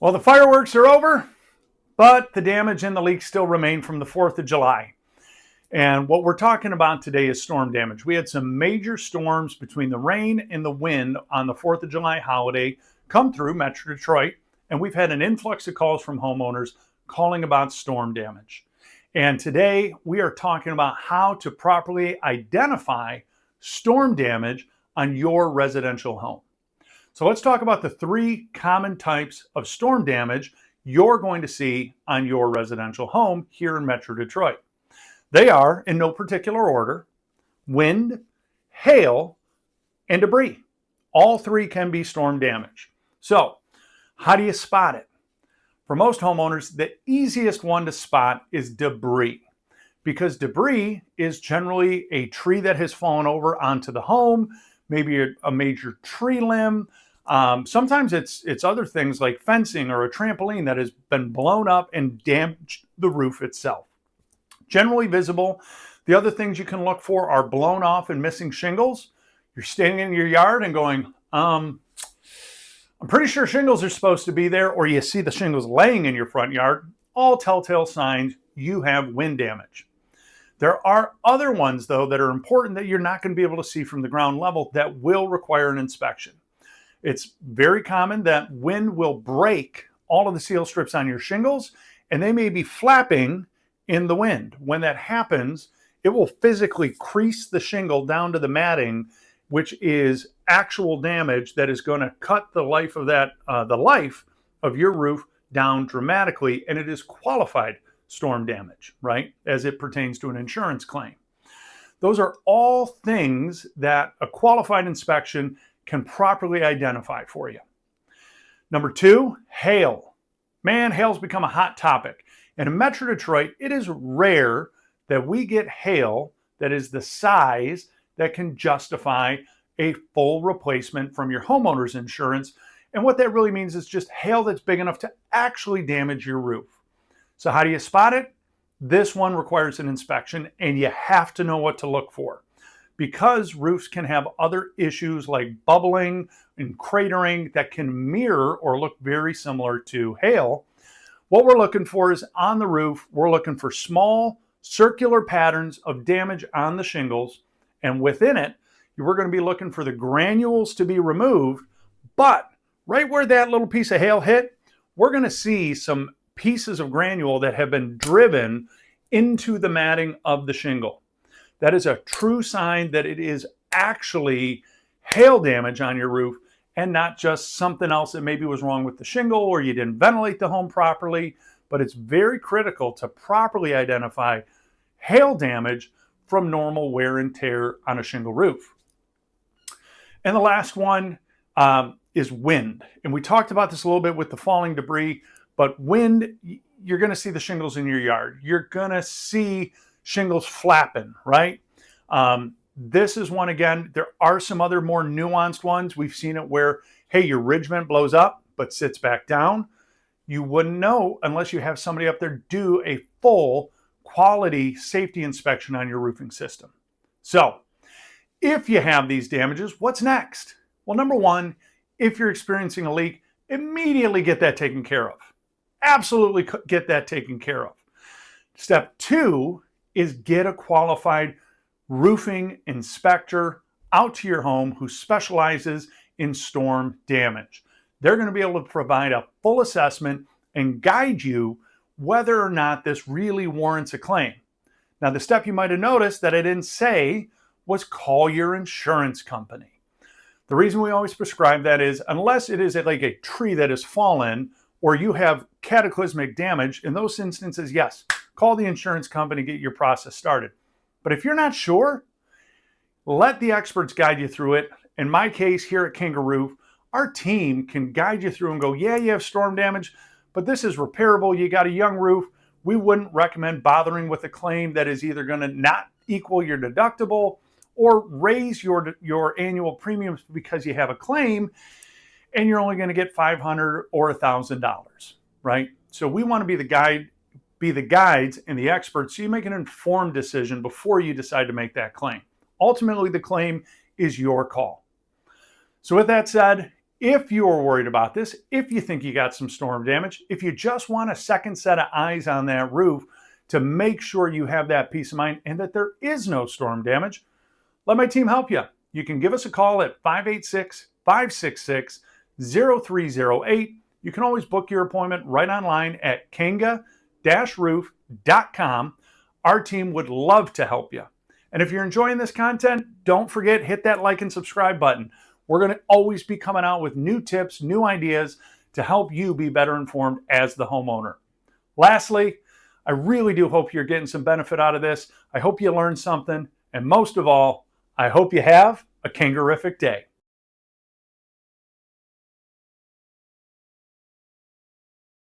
Well, the fireworks are over, but the damage and the leaks still remain from the 4th of July. And what we're talking about today is storm damage. We had some major storms between the rain and the wind on the 4th of July holiday come through Metro Detroit, and we've had an influx of calls from homeowners calling about storm damage. And today we are talking about how to properly identify storm damage on your residential home. So let's talk about the 3 common types of storm damage you're going to see on your residential home here in Metro Detroit. They are, in no particular order, wind, hail, and debris. All 3 can be storm damage. So how do you spot it? For most homeowners, the easiest one to spot is debris, because debris is generally a tree that has fallen over onto the home, maybe a major tree limb. Sometimes it's other things like fencing or a trampoline that has been blown up and damaged the roof itself. Generally visible. The other things you can look for are blown off and missing shingles. You're standing in your yard and going, I'm pretty sure shingles are supposed to be there, or you see the shingles laying in your front yard. All telltale signs you have wind damage. There are other ones, though, that are important that you're not going to be able to see from the ground level that will require an inspection. It's very common that wind will break all of the seal strips on your shingles, and they may be flapping in the wind. When that happens, it will physically crease the shingle down to the matting, which is actual damage that is going to cut the life of the life of your roof down dramatically, and it is qualified storm damage, right, as it pertains to an insurance claim. Those are all things that a qualified inspection can properly identify for you. Number 2, hail. Man, hail's become a hot topic. And in Metro Detroit, it is rare that we get hail that is the size that can justify a full replacement from your homeowner's insurance. And what that really means is just hail that's big enough to actually damage your roof. So how do you spot it? This one requires an inspection, and you have to know what to look for. Because roofs can have other issues like bubbling and cratering that can mirror or look very similar to hail, what we're looking for is on the roof, we're looking for small circular patterns of damage on the shingles, and within it, we're going to be looking for the granules to be removed, but right where that little piece of hail hit, we're going to see some pieces of granule that have been driven into the matting of the shingle. That is a true sign that it is actually hail damage on your roof and not just something else that maybe was wrong with the shingle or you didn't ventilate the home properly. But it's very critical to properly identify hail damage from normal wear and tear on a shingle roof. And the last one is wind. And we talked about this a little bit with the falling debris, but wind, you're going to see the shingles in your yard. You're going to see shingles flapping, right? This is one, again, there are some other more nuanced ones. We've seen it where, hey, your ridge vent blows up but sits back down. You wouldn't know unless you have somebody up there do a full quality safety inspection on your roofing system. So if you have these damages, what's next? Well, number 1, if you're experiencing a leak, immediately get that taken care of. Absolutely get that taken care of. Step 2 is get a qualified roofing inspector out to your home who specializes in storm damage. They're going to be able to provide a full assessment and guide you whether or not this really warrants a claim. Now, the step you might have noticed that I didn't say was call your insurance company. The reason we always prescribe that is unless it is like a tree that has fallen or you have cataclysmic damage, in those instances, yes, call the insurance company, get your process started. But if you're not sure, let the experts guide you through it. In my case here at Kanga Roof, our team can guide you through and go, yeah, you have storm damage, but this is repairable. You got a young roof. We wouldn't recommend bothering with a claim that is either going to not equal your deductible or raise your annual premiums because you have a claim and you're only going to get $500 or $1,000, right? So we want to be the guides and the experts so you make an informed decision before you decide to make that claim. Ultimately, the claim is your call. So with that said, If you're worried about this, if you think you got some storm damage, if you just want a second set of eyes on that roof to make sure you have that peace of mind and that there is no storm damage, let my team help you. You can give us a call at 586-566-0308. You can always book your appointment right online at kanga-roof.com. Our team would love to help you. And if you're enjoying this content, don't forget, hit that like and subscribe button. We're going to always be coming out with new tips, new ideas to help you be better informed as the homeowner. Lastly, I really do hope you're getting some benefit out of this. I hope you learned something. And most of all, I hope you have a kangarific day.